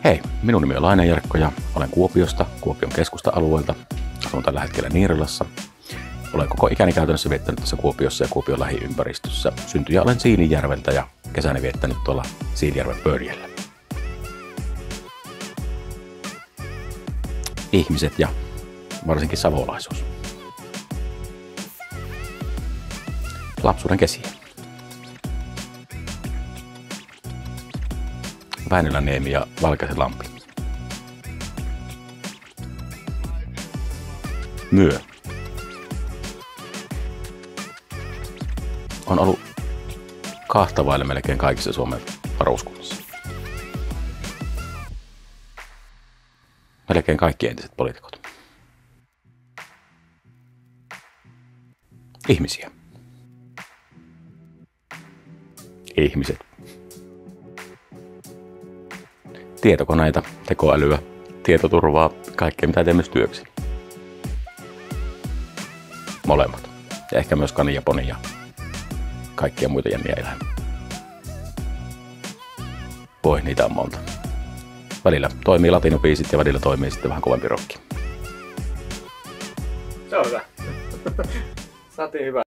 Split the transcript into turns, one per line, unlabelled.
Hei, minun nimi on Laine Jarkko ja olen Kuopiosta, Kuopion keskusta-alueelta. Asun tällä hetkellä Niirilassa. Olen koko ikäni käytännössä viettänyt tässä Kuopiossa ja Kuopion lähiympäristössä. Syntyjä olen Siilinjärveltä ja kesäni viettänyt tuolla Siilinjärven Pörjellä. Ihmiset ja varsinkin savolaisuus. Lapsuuden kesiä. Väinöläniemi ja Valkeasenlampi. Myö. On ollut kahtavaille melkein kaikissa Suomen varuskunnissa. Melkein kaikki entiset poliitikot. Ihmisiä. Ihmiset. Tietokoneita, tekoälyä, tietoturvaa, kaikkea mitä teemme työksi. Molemmat. Ja ehkä myös kani ja poni ja kaikkia muita jänniä eläimiä. Voi, niitä on monta. Välillä toimii latinobiisit ja välillä toimii sitten vähän kovempi rokki.
Se on hyvä. Saatiin hyvä.